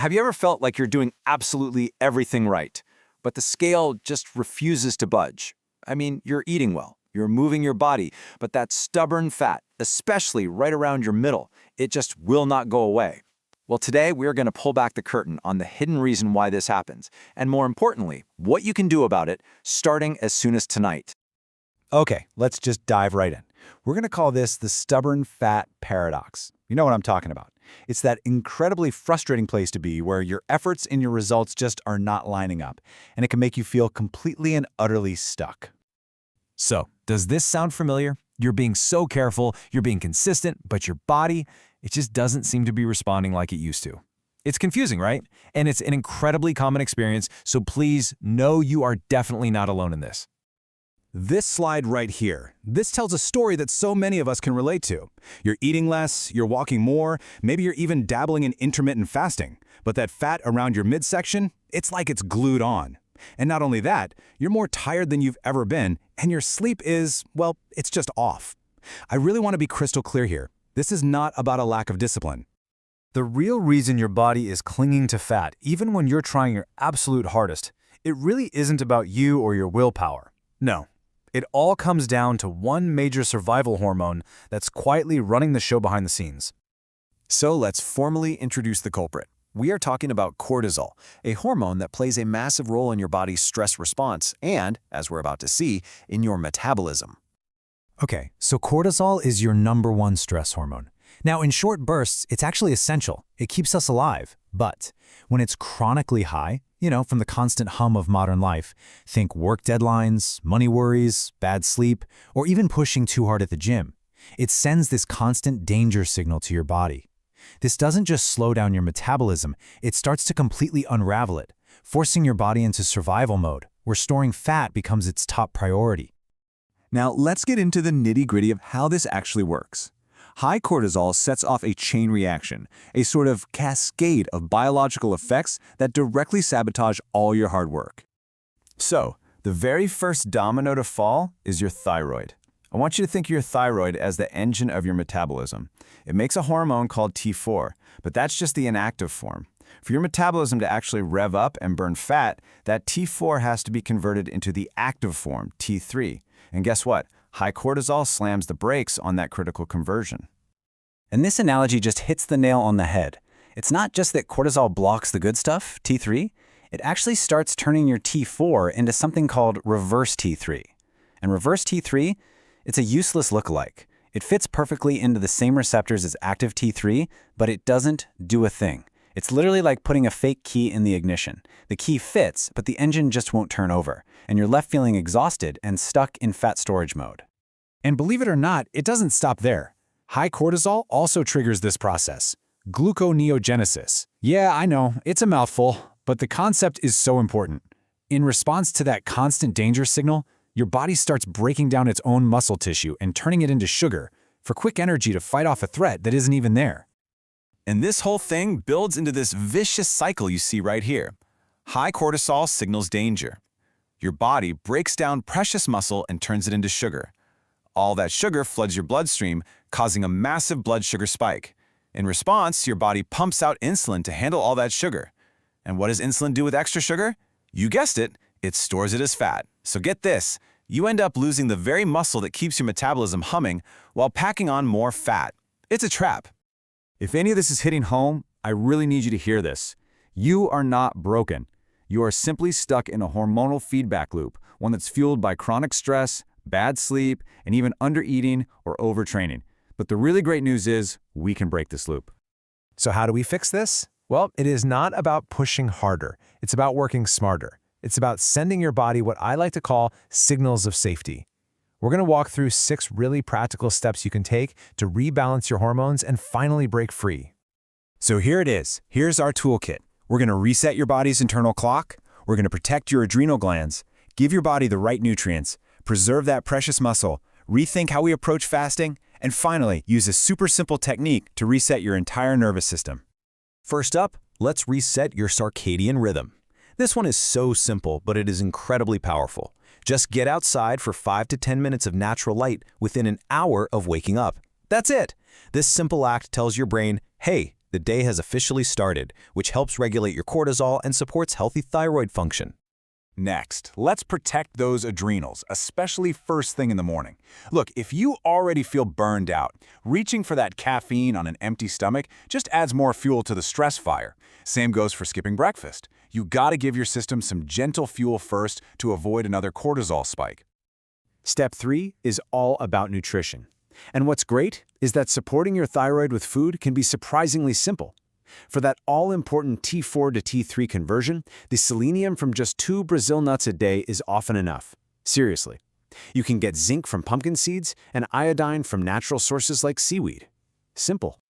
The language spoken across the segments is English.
Have you ever felt like you're doing absolutely everything right, but the scale just refuses to budge? I mean, you're eating well, you're moving your body, but that stubborn fat, especially right around your middle, it just will not go away. Well, today we're going to pull back the curtain on the hidden reason why this happens, and more importantly, what you can do about it starting as soon as tonight. Okay, let's just dive right in. We're going to call this the stubborn fat paradox. You know what I'm talking about. It's that incredibly frustrating place to be where your efforts and your results just are not lining up, and it can make you feel completely and utterly stuck. So, does this sound familiar? You're being so careful, you're being consistent, but your body, it just doesn't seem to be responding like it used to. It's confusing, right? And it's an incredibly common experience, so please know you are definitely not alone in this. This slide right here, this tells a story that so many of us can relate to. You're eating less, you're walking more, maybe you're even dabbling in intermittent fasting. But that fat around your midsection, it's like it's glued on. And not only that, you're more tired than you've ever been, and your sleep is, well, it's just off. I really want to be crystal clear here. This is not about a lack of discipline. The real reason your body is clinging to fat, even when you're trying your absolute hardest, it really isn't about you or your willpower. No. It all comes down to one major survival hormone that's quietly running the show behind the scenes. So let's formally introduce the culprit. We are talking about cortisol, a hormone that plays a massive role in your body's stress response and, as we're about to see, in your metabolism. Okay, so cortisol is your #1 stress hormone. Now, in short bursts, it's actually essential. It keeps us alive. But when it's chronically high, from the constant hum of modern life, think work deadlines, money worries, bad sleep, or even pushing too hard at the gym, it sends this constant danger signal to your body. This doesn't just slow down your metabolism, it starts to completely unravel it, forcing your body into survival mode, where storing fat becomes its top priority. Now, let's get into the nitty-gritty of how this actually works. High cortisol sets off a chain reaction, a sort of cascade of biological effects that directly sabotage all your hard work. So, the very first domino to fall is your thyroid. I want you to think of your thyroid as the engine of your metabolism. It makes a hormone called T4, but that's just the inactive form. For your metabolism to actually rev up and burn fat, that T4 has to be converted into the active form, T3. And guess what? High cortisol slams the brakes on that critical conversion. And this analogy just hits the nail on the head. It's not just that cortisol blocks the good stuff, T3, it actually starts turning your T4 into something called reverse T3. And reverse T3, it's a useless lookalike. It fits perfectly into the same receptors as active T3, but it doesn't do a thing. It's literally like putting a fake key in the ignition. The key fits, but the engine just won't turn over, and you're left feeling exhausted and stuck in fat storage mode. And believe it or not, it doesn't stop there. High cortisol also triggers this process. Gluconeogenesis. Yeah, I know, it's a mouthful, but the concept is so important. In response to that constant danger signal, your body starts breaking down its own muscle tissue and turning it into sugar for quick energy to fight off a threat that isn't even there. And this whole thing builds into this vicious cycle you see right here. High cortisol signals danger. Your body breaks down precious muscle and turns it into sugar. All that sugar floods your bloodstream, causing a massive blood sugar spike. In response, your body pumps out insulin to handle all that sugar. And what does insulin do with extra sugar? You guessed it, it stores it as fat. So get this, you end up losing the very muscle that keeps your metabolism humming while packing on more fat. It's a trap. If any of this is hitting home, I really need you to hear this. You are not broken. You are simply stuck in a hormonal feedback loop, one that's fueled by chronic stress, bad sleep, and even undereating or overtraining. But the really great news is we can break this loop. So how do we fix this? Well, it is not about pushing harder. It's about working smarter. It's about sending your body what I like to call signals of safety. We're going to walk through 6 really practical steps you can take to rebalance your hormones and finally break free. So here it is. Here's our toolkit. We're going to reset your body's internal clock. We're going to protect your adrenal glands, give your body the right nutrients, preserve that precious muscle, rethink how we approach fasting, and finally, use a super simple technique to reset your entire nervous system. First up, let's reset your circadian rhythm. This one is so simple, but it is incredibly powerful. Just get outside for 5 to 10 minutes of natural light within an hour of waking up. That's it. This simple act tells your brain, hey, the day has officially started, which helps regulate your cortisol and supports healthy thyroid function. Next, let's protect those adrenals, especially first thing in the morning. Look, if you already feel burned out, reaching for that caffeine on an empty stomach just adds more fuel to the stress fire. Same goes for skipping breakfast. You gotta give your system some gentle fuel first to avoid another cortisol spike. Step 3 is all about nutrition. And what's great is that supporting your thyroid with food can be surprisingly simple. For that all-important T4 to T3 conversion, the selenium from just 2 Brazil nuts a day is often enough. Seriously. You can get zinc from pumpkin seeds and iodine from natural sources like seaweed. Simple.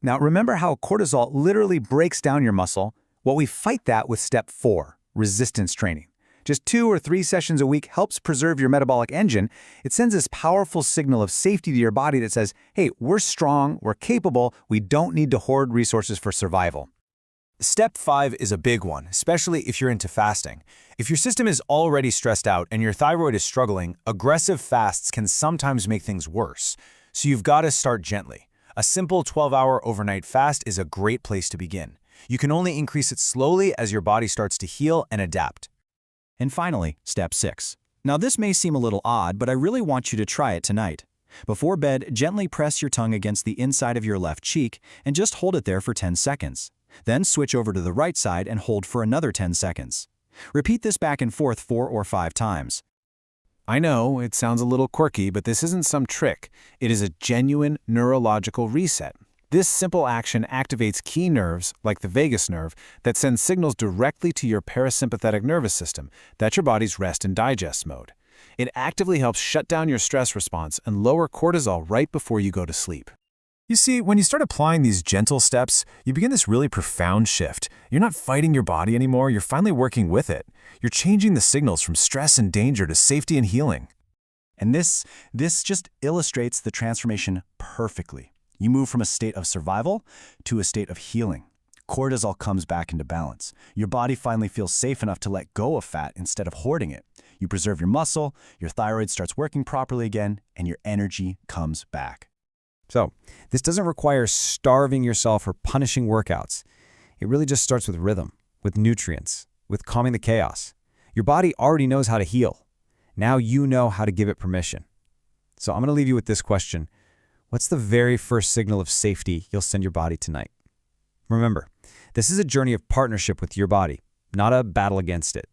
Now, remember how cortisol literally breaks down your muscle? Well, we fight that with step 4, resistance training. Just 2 or 3 sessions a week helps preserve your metabolic engine. It sends this powerful signal of safety to your body that says, hey, we're strong, we're capable, we don't need to hoard resources for survival. Step 5 is a big one, especially if you're into fasting. If your system is already stressed out and your thyroid is struggling, aggressive fasts can sometimes make things worse. So you've got to start gently. A simple 12-hour overnight fast is a great place to begin. You can only increase it slowly as your body starts to heal and adapt. And finally, step 6. Now this may seem a little odd, but I really want you to try it tonight. Before bed, gently press your tongue against the inside of your left cheek and just hold it there for 10 seconds. Then switch over to the right side and hold for another 10 seconds. Repeat this back and forth 4 or 5 times. I know, it sounds a little quirky, but this isn't some trick. It is a genuine neurological reset. This simple action activates key nerves, like the vagus nerve, that send signals directly to your parasympathetic nervous system, that's your body's rest and digest mode. It actively helps shut down your stress response and lower cortisol right before you go to sleep. You see, when you start applying these gentle steps, you begin this really profound shift. You're not fighting your body anymore, you're finally working with it. You're changing the signals from stress and danger to safety and healing. And this just illustrates the transformation perfectly. You move from a state of survival to a state of healing. Cortisol comes back into balance. Your body finally feels safe enough to let go of fat instead of hoarding it. You preserve your muscle, your thyroid starts working properly again, and your energy comes back. So, this doesn't require starving yourself or punishing workouts. It really just starts with rhythm, with nutrients, with calming the chaos. Your body already knows how to heal. Now you know how to give it permission. So I'm going to leave you with this question. What's the very first signal of safety you'll send your body tonight? Remember, this is a journey of partnership with your body, not a battle against it.